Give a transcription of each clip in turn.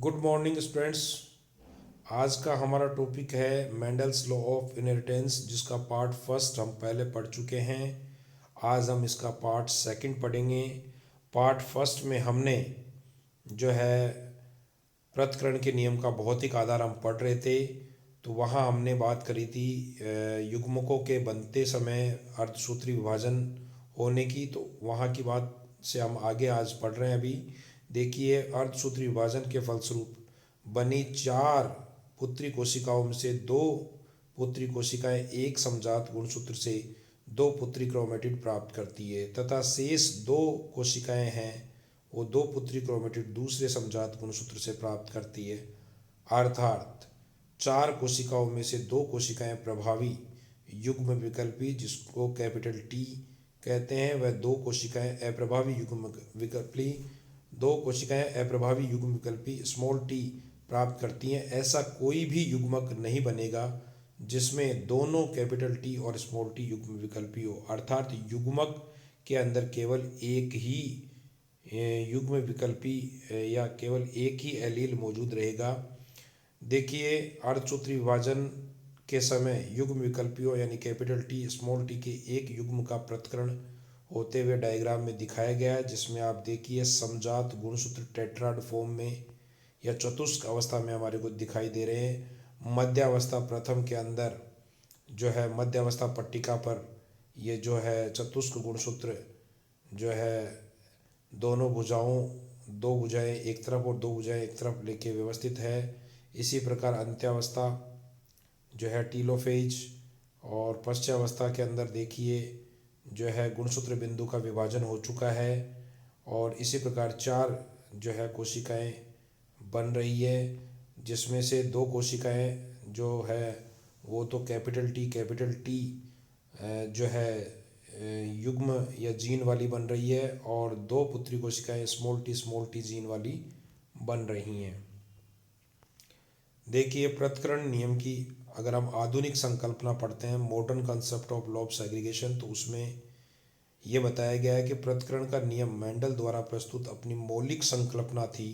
Good morning students. आज का हमारा टॉपिक है मेंडल्स लॉ ऑफ इनहेरिटेंस, जिसका पार्ट फर्स्ट हम पहले पढ़ चुके हैं। आज हम इसका पार्ट सेकंड पढ़ेंगे। पार्ट फर्स्ट में हमने जो है पृथक्करण के नियम का भौतिक आधार हम पढ़ रहे थे। तो वहाँ हमने बात करी थी युग्मकों के बनते समय अर्धसूत्री विभाजन होने की। तो वहाँ की बात से हम आगे आज पढ़ रहे हैं। अभी देखिए, अर्धसूत्री विभाजन के फलस्वरूप बनी 4 पुत्री कोशिकाओं में से 2 पुत्री कोशिकाएं एक समजात गुणसूत्र से 2 पुत्री क्रोमेटिड प्राप्त करती है, तथा शेष 2 कोशिकाएं हैं वो 2 पुत्री क्रोमेटिड दूसरे समजात गुणसूत्र से प्राप्त करती है। अर्थात 4 कोशिकाओं में से 2 कोशिकाएं प्रभावी युग्म विकल्पी, जिसको कैपिटल टी कहते हैं, वह 2 कोशिकाएं अप्रभावी युग्म विकल्पी 2 कोशिकाएं अप्रभावी युग्म विकल्पी स्मॉल टी प्राप्त करती हैं। ऐसा कोई भी युग्मक नहीं बनेगा जिसमें दोनों कैपिटल टी और स्मॉल टी युग्म विकल्पी हो। अर्थात युग्मक के अंदर केवल एक ही युग्म विकल्पी या केवल एक ही एलील मौजूद रहेगा। देखिए, अर्धसूत्री विभाजन के समय युग्म विकल्पियों यानी कैपिटल टी स्मॉल टी के एक युग्म का पृथक्करण होते हुए डायग्राम में दिखाया गया है, जिसमें आप देखिए समजात गुणसूत्र टेट्राड फॉर्म में या चतुष्क अवस्था में हमारे को दिखाई दे रहे हैं। मध्यावस्था प्रथम के अंदर जो है मध्यावस्था पट्टिका पर ये जो है चतुष्क गुणसूत्र जो है दोनों भुजाओं 2 भुजाएं एक तरफ और 2 भुजाएं एक तरफ लेके व्यवस्थित है। इसी प्रकार अंत्यावस्था जो है टीलोफेज और पश्चावस्था के अंदर देखिए जो है गुणसूत्र बिंदु का विभाजन हो चुका है। और इसी प्रकार 4 जो है कोशिकाएं बन रही है, जिसमें से 2 कोशिकाएं जो है वो तो कैपिटल टी जो है युग्म या जीन वाली बन रही है, और 2 पुत्री कोशिकाएं स्मॉल टी जीन वाली बन रही हैं। देखिए, पृथक्करण नियम की अगर हम आधुनिक संकल्पना पढ़ते हैं, modern concept of law of segregation, तो उसमें यह बताया गया है कि पृथक्करण का नियम मेंडल द्वारा प्रस्तुत अपनी मौलिक संकल्पना थी।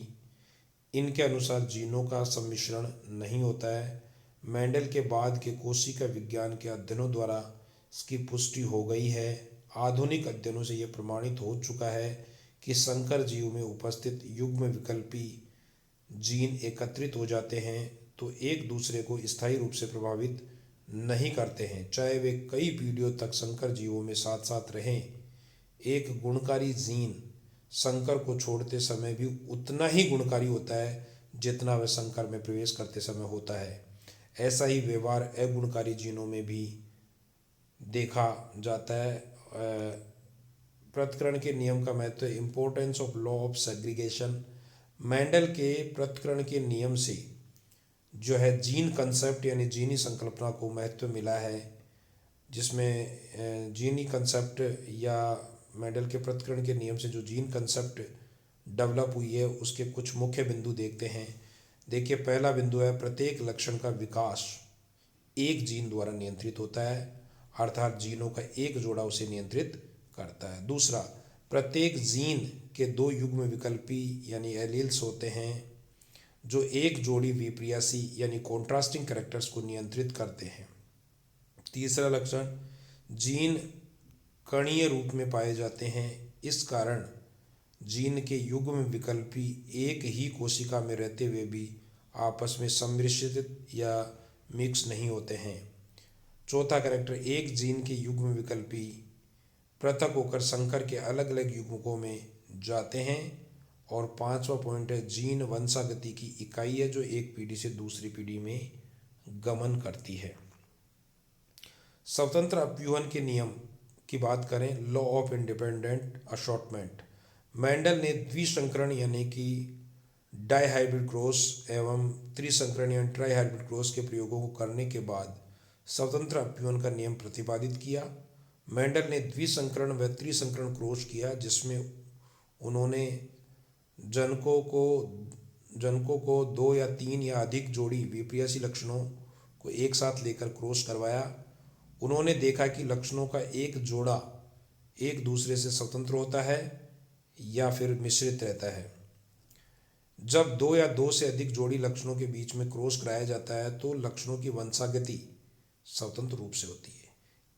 इनके अनुसार जीनों का सम्मिश्रण नहीं होता है। मेंडल के बाद के कोशिका विज्ञान के अध्ययनों द्वारा इसकी पुष्टि हो गई है। आधुनिक अध्ययनों से यह प्रमाणित हो चुका है कि संकर जीव में उपस्थित युग्म विकल्पी जीन एकत्रित हो जाते हैं तो एक दूसरे को स्थायी रूप से प्रभावित नहीं करते हैं, चाहे वे कई पीढ़ियों तक संकर जीवों में साथ साथ रहें। एक गुणकारी जीन संकर को छोड़ते समय भी उतना ही गुणकारी होता है जितना वह संकर में प्रवेश करते समय होता है। ऐसा ही व्यवहार अगुणकारी जीनों में भी देखा जाता है। पृथक्करण के नियम का महत्व, importance of law of segregation. Mendel के पृथक्करण के नियम से जो है जीन कंसेप्ट यानी जीनी संकल्पना को महत्व मिला है, जिसमें जीनी कंसेप्ट या मेंडल के पृथक्करण के नियम से जो जीन कंसेप्ट डेवलप हुई है उसके कुछ मुख्य बिंदु देखते हैं। देखिए, पहला बिंदु है प्रत्येक लक्षण का विकास एक जीन द्वारा नियंत्रित होता है, अर्थात जीनों का एक जोड़ा उसे नियंत्रित करता है। दूसरा, प्रत्येक जीन के 2 युग्म विकल्पी यानी एलील्स होते हैं जो एक जोड़ी विप्रियासी यानी कॉन्ट्रास्टिंग कैरेक्टर्स को नियंत्रित करते हैं। तीसरा लक्षण, जीन कणीय रूप में पाए जाते हैं। इस कारण जीन के युग्म विकल्पी एक ही कोशिका में रहते हुए भी आपस में सम्मिश्रित या मिक्स नहीं होते हैं। चौथा कैरेक्टर, एक जीन के युग्म विकल्पी पृथक होकर संकर के अलग अलग युग्मकों में जाते हैं। और 5वां पॉइंट है, जीन वंशागति की इकाई है जो एक पीढ़ी से दूसरी पीढ़ी में गमन करती है। स्वतंत्र अपव्यूहन के नियम की बात करें, law of independent assortment. Mendel ने द्विसंकरण यानी कि डाइहाइब्रिड क्रॉस एवं त्रिसंकरण यानी ट्राइहाइब्रिड क्रॉस के प्रयोगों को करने के बाद स्वतंत्र अपव्यूहन का नियम प्रतिपादित किया। मेंडल ने द्विसंकरण व त्रिसंकरण क्रॉस किया, जिसमें उन्होंने जनकों को 2 या 3 या अधिक जोड़ी विप्रियासी लक्षणों को एक साथ लेकर क्रॉस करवाया। उन्होंने देखा कि लक्षणों का एक जोड़ा एक दूसरे से स्वतंत्र होता है या फिर मिश्रित रहता है। जब दो या दो से अधिक जोड़ी लक्षणों के बीच में क्रॉस कराया जाता है तो लक्षणों की वंशागति स्वतंत्र रूप से होती है।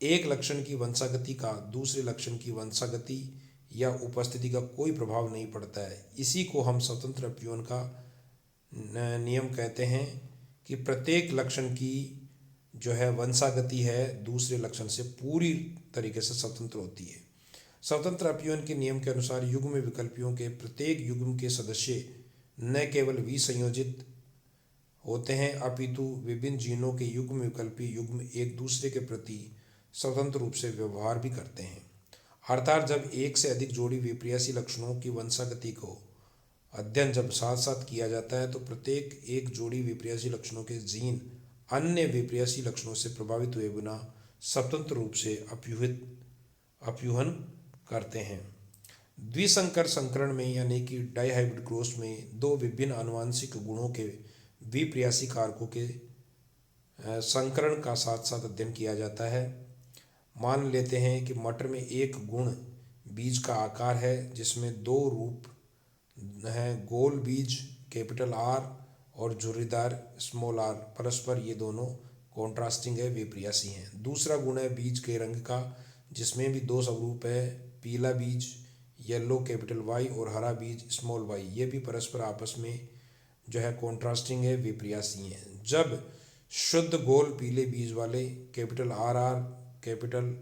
एक लक्षण की वंशागति का दूसरे लक्षण की वंशागति या उपस्थिति का कोई प्रभाव नहीं पड़ता है। इसी को हम स्वतंत्र अपव्यूहन का नियम कहते हैं कि प्रत्येक लक्षण की जो है वंशागति है दूसरे लक्षण से पूरी तरीके से स्वतंत्र होती है। स्वतंत्र अपव्यूहन के नियम के अनुसार युग्म विकल्पियों के प्रत्येक युग्म के सदस्य न केवल विसंयोजित होते हैं अपितु विभिन्न जीनों के युग्म विकल्पी युग्म एक दूसरे के प्रति स्वतंत्र रूप से व्यवहार भी करते हैं। अर्थात जब एक से अधिक जोड़ी विप्रेयसी लक्षणों की वंशागति को अध्ययन जब साथ साथ किया जाता है तो प्रत्येक एक जोड़ी विप्रेयसी लक्षणों के जीन अन्य विप्रेयसी लक्षणों से प्रभावित हुए बिना स्वतंत्र रूप से अपव्यूहन करते हैं। द्विसंकर संकरण में यानी कि डाइहाइब्रिड क्रॉस में दो विभिन्न आनुवंशिक गुणों के विप्रेयसी कारकों के संकरण का साथ साथ अध्ययन किया जाता है। मान लेते हैं कि मटर में एक गुण बीज का आकार है जिसमें दो रूप हैं, गोल बीज कैपिटल आर और झुर्रीदार स्मॉल आर। परस्पर ये दोनों कॉन्ट्रास्टिंग है, विप्रेयसी हैं। दूसरा गुण है बीज के रंग का जिसमें भी दो स्वरूप है, पीला बीज येलो कैपिटल वाई और हरा बीज स्मॉल वाई। ये भी परस्पर आपस में जो है कॉन्ट्रास्टिंग है, विप्रेयसी हैं। जब शुद्ध गोल पीले बीज वाले capital R R capital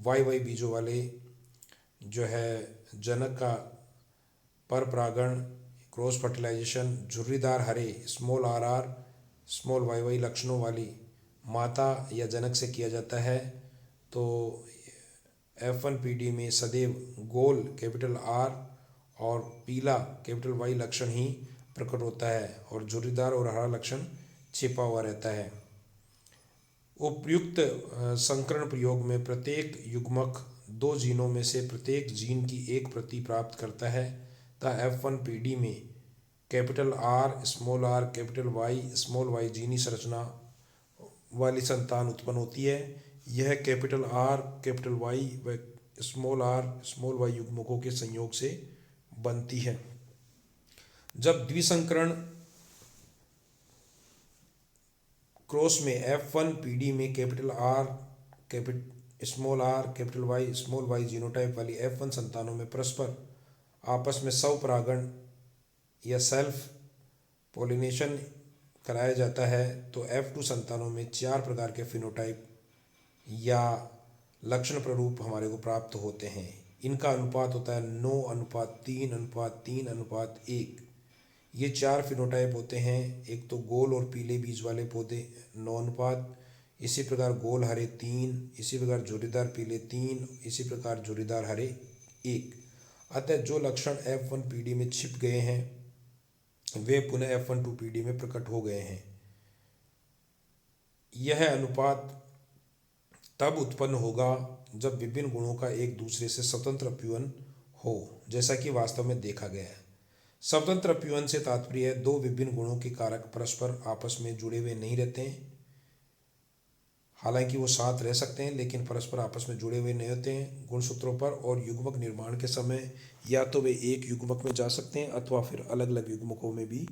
Y Y बीजों वाले जो है जनक का पर परागण क्रॉस फर्टिलाइजेशन झुर्रीदार हरे small R R small Y Y लक्षणों वाली माता या जनक से किया जाता है तो F1PD में सदैव गोल कैपिटल आर और पीला कैपिटल वाई लक्षण ही प्रकट होता है और झुर्रीदार और हरा लक्षण छिपा हुआ रहता है। उपयुक्त संकरण प्रयोग में प्रत्येक युग्मक दो जीनों में से प्रत्येक जीन की एक प्रति प्राप्त करता है तथा F1PD में capital R capital Y small Y जीनी संरचना वाली संतान उत्पन्न होती है। यह कैपिटल आर कैपिटल वाई व स्मॉल वाई युग्मकों के संयोग से बनती है। जब द्विसंकरण क्रॉस में F1PD में capital R capital Y small Y genotype वाली F1 संतानों में परस्पर आपस में स्वपरागण या सेल्फ पोलिनेशन कराया जाता है तो F2 संतानों में 4 प्रकार के फिनोटाइप या लक्षण प्ररूप हमारे को प्राप्त होते हैं। इनका अनुपात होता है 9:3:3:1। ये 4 फिनोटाइप होते हैं। एक तो गोल और पीले बीज वाले पौधे 9 अनुपात, इसी प्रकार गोल हरे 3, इसी प्रकार झुर्रीदार पीले 3, इसी प्रकार झुर्रीदार हरे 1। अतः जो लक्षण F1PD में छिप गए हैं वे पुनः F12PD में प्रकट हो गए हैं। यह अनुपात तब उत्पन्न होगा जब विभिन्न गुणों का एक दूसरे से स्वतंत्र अपव्यूहन हो, जैसा कि वास्तव में देखा गया है। स्वतंत्र अपव्यूहन से तात्पर्य है दो विभिन्न गुणों के कारक परस्पर आपस में जुड़े हुए नहीं रहते हैं। हालांकि वो साथ रह सकते हैं लेकिन परस्पर आपस में जुड़े हुए नहीं होते हैं गुणसूत्रों पर, और युग्मक निर्माण के समय या तो वे एक युग्मक में जा सकते हैं अथवा फिर अलग अलग युग्मकों में भी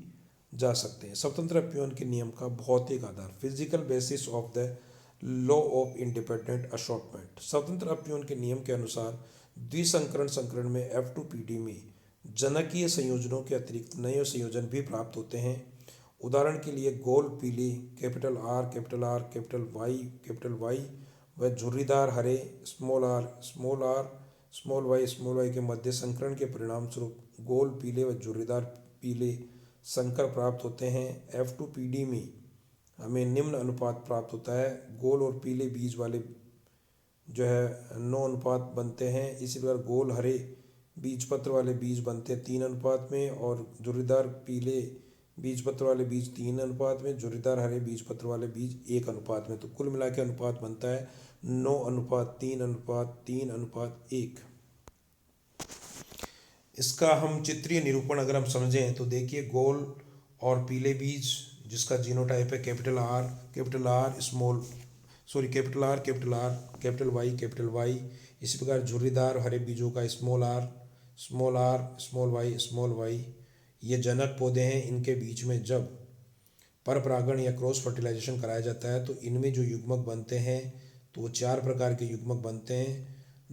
जा सकते हैं। स्वतंत्र अपव्यूहन के नियम का भौतिक आधार, physical basis of the law of independent assortment. स्वतंत्र अपव्यूहन के नियम के अनुसार द्विसंकरण संकरण में F2PD में जनकीय संयोजनों के अतिरिक्त नए संयोजन भी प्राप्त होते हैं। उदाहरण के लिए गोल पीले कैपिटल आर कैपिटल वाई व झुर्रीदार हरे स्मॉल वाई के मध्य संकरण के परिणाम स्वरूप गोल पीले व झुर्रीदार पीले संकर प्राप्त होते हैं। F2PD में हमें निम्न अनुपात प्राप्त होता है। गोल और पीले बीज वाले जो है 9 अनुपात बनते हैं। इसी प्रकार गोल हरे बीजपत्र वाले बीज बनते हैं 3 अनुपात में और झुर्रीदार पीले बीजपत्र वाले बीज 3 अनुपात में, झुर्रीदार हरे बीजपत्र वाले बीज 1 अनुपात में। तो कुल मिला के अनुपात बनता है 9:3:3:1। इसका हम चित्रीय निरूपण अगर हम समझें तो देखिए गोल और पीले बीज जिसका जीनोटाइप है capital R capital capital Y. इसी प्रकार झुर्रीदार हरे बीजों का स्मॉल वाई। ये जनक पौधे हैं, इनके बीच में जब परपरागण या क्रॉस फर्टिलाइजेशन कराया जाता है तो इनमें जो युग्मक बनते हैं तो वो 4 प्रकार के युग्मक बनते हैं।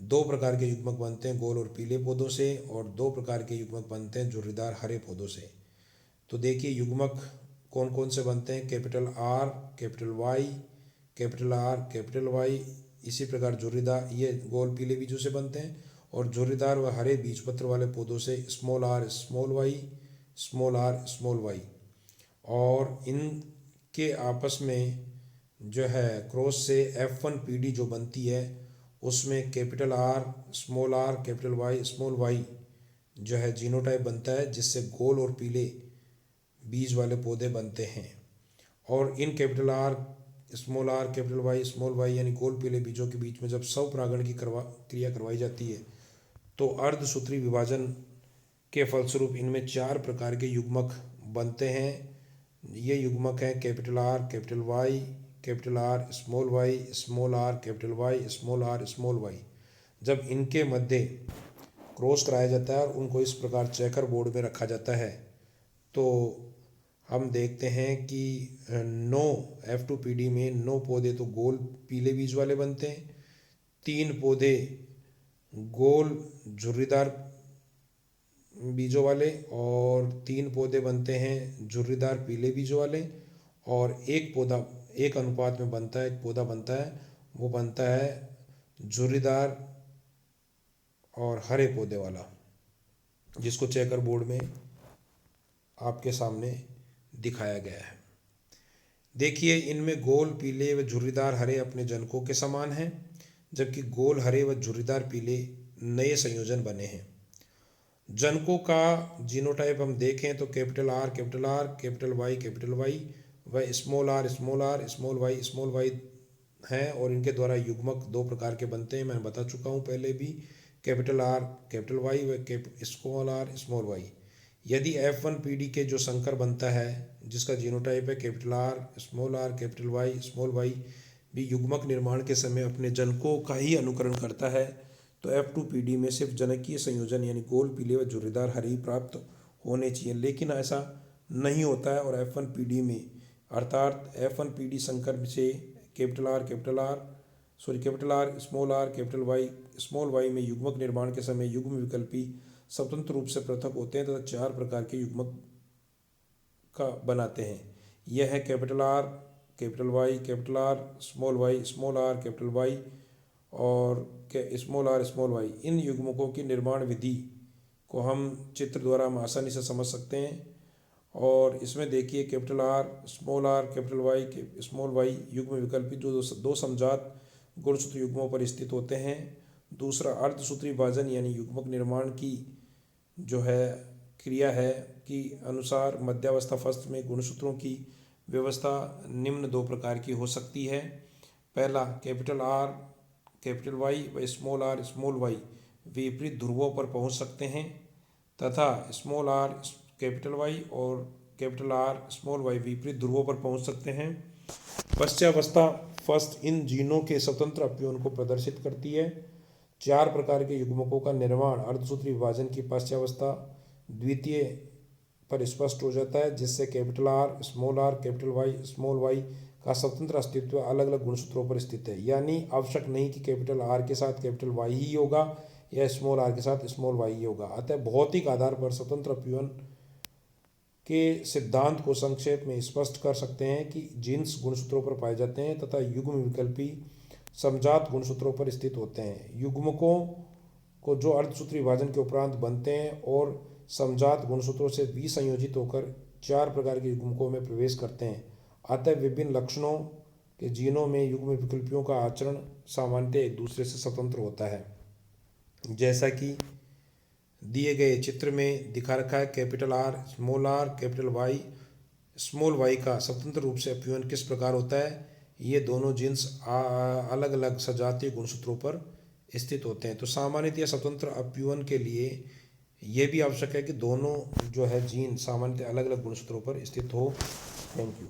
2 प्रकार के युग्मक बनते हैं गोल और पीले पौधों से, और 2 प्रकार के युग्मक बनते हैं झुर्रीदार हरे पौधों से। तो देखिए युग्मक कौन कौन से बनते हैं, capital R, capital Y, capital R, capital Y. इसी प्रकार झुर्रीदार ये गोल पीले बीजों से बनते हैं, और झुर्रीदार व हरे बीजपत्र वाले पौधों से small R small Y, small R small Y. और इनके आपस में जो है क्रॉस से F1PD जो बनती है उसमें capital R, small R, capital Y, small Y जो है जीनोटाइप बनता है, जिससे गोल और पीले बीज वाले पौधे बनते हैं। और इन capital R, small R, capital Y, small Y यानी गोल पीले बीजों के बीच में जब स्वपरागण की क्रिया करवाई जाती है तो अर्धसूत्री विभाजन के फलस्वरूप इनमें 4 प्रकार के युग्मक बनते हैं। ये युग्मक हैं capital R, capital Y, capital R, small Y, small R, capital Y, small R, small Y. जब इनके मध्य क्रॉस कराया जाता है और उनको इस प्रकार चेकर बोर्ड में रखा जाता है तो हम देखते हैं कि 9 F2PD में 9 पौधे तो गोल पीले बीज वाले बनते हैं, 3 पौधे गोल झुर्रीदार बीजों वाले, और 3 पौधे बनते हैं झुर्रीदार पीले बीजों वाले, और एक पौधा एक अनुपात में बनता है, एक पौधा बनता है वो बनता है झुर्रीदार और हरे पौधे वाला, जिसको चेकर बोर्ड में आपके सामने दिखाया गया है। देखिए इनमें गोल पीले व झुर्रीदार हरे अपने जनकों के समान हैं, जबकि गोल हरे व झुर्रीदार पीले नए संयोजन बने हैं। जनकों का जीनोटाइप हम देखें तो capital R, capital R, capital Y व small R, small R, small Y हैं, और इनके द्वारा युग्मक 2 प्रकार के बनते हैं, मैं बता चुका हूँ पहले भी, कैपिटल आर, कैपिटल वाई व स्मॉल आर, स्मॉल वाई। यदि F1PD के जो संकर बनता है जिसका जीनोटाइप है capital R, capital Y, small Y भी युग्मक निर्माण के समय अपने जनकों का ही अनुकरण करता है तो F2PD में सिर्फ जनकीय संयोजन यानी गोल पीले व झुर्रीदार हरी प्राप्त होने चाहिए, लेकिन ऐसा नहीं होता है। और F1PD में अर्थात F1PD संकर से capital R, capital R, small Y में युग्मक निर्माण के समय युग्म विकल्पी स्वतंत्र रूप से पृथक होते हैं तथा 4 प्रकार के युग्मक का बनाते हैं। यह है capital R, capital Y, capital R, small R, capital Y और स्मॉल आर, स्मॉल वाई। इन युग्मकों की निर्माण विधि को हम चित्र द्वारा हम आसानी से समझ सकते हैं। और इसमें देखिए capital R, capital Y, small Y युग्म विकल्पी जो 2 समजात गुणसूत्र युग्मों पर स्थित होते हैं। दूसरा अर्धसूत्री विभाजन यानी युग्मक निर्माण की जो है क्रिया है कि अनुसार मध्यावस्था फर्स्ट में गुणसूत्रों की व्यवस्था निम्न 2 प्रकार की हो सकती है। पहला कैपिटल आर, कैपिटल वाई व स्मॉल आर, स्मॉल वाई विपरीत ध्रुवों पर पहुंच सकते हैं तथा स्मॉल आर, कैपिटल वाई और कैपिटल आर, स्मॉल वाई विपरीत ध्रुवों पर पहुंच सकते हैं। पश्चावस्था फर्स्ट इन जीनों के स्वतंत्र अपव्ययों को प्रदर्शित करती है। 4 प्रकार के युग्मकों का निर्माण अर्धसूत्री विभाजन की पश्चावस्था द्वितीय पर स्पष्ट हो जाता है, जिससे capital R, capital Y, small Y का स्वतंत्र अस्तित्व अलग अलग गुणसूत्रों पर स्थित है। यानी आवश्यक नहीं कि कैपिटल आर के साथ कैपिटल वाई ही होगा या स्मॉल आर के साथ स्मॉल वाई ही होगा। अतः भौतिक आधार पर स्वतंत्र अपव्ययन के सिद्धांत को संक्षेप में स्पष्ट कर सकते हैं कि जीन्स गुणसूत्रों पर पाए जाते हैं तथा युग्म विकल्पी समजात गुणसूत्रों पर स्थित होते हैं। युग्मकों को जो अर्धसूत्री विभाजन के उपरांत बनते हैं और समजात गुणसूत्रों से विसंयोजित होकर 4 प्रकार के युग्मकों में प्रवेश करते हैं। अतः विभिन्न लक्षणों के जीनों में युग्म विकल्पियों का आचरण सामान्यतः एक दूसरे से स्वतंत्र होता है। जैसा कि दिए गए चित्र में दिखा रखा है, capital R, capital Y, small Y का स्वतंत्र रूप से अपव्ययन किस प्रकार होता है। ये दोनों जीन्स अलग अलग सजातीय गुणसूत्रों पर स्थित होते हैं। तो सामान्यतः स्वतंत्र अपव्ययन के लिए ये भी आवश्यक है कि दोनों जो है जीन सामान्यतः अलग अलग गुणसूत्रों पर स्थित हो। Thank you.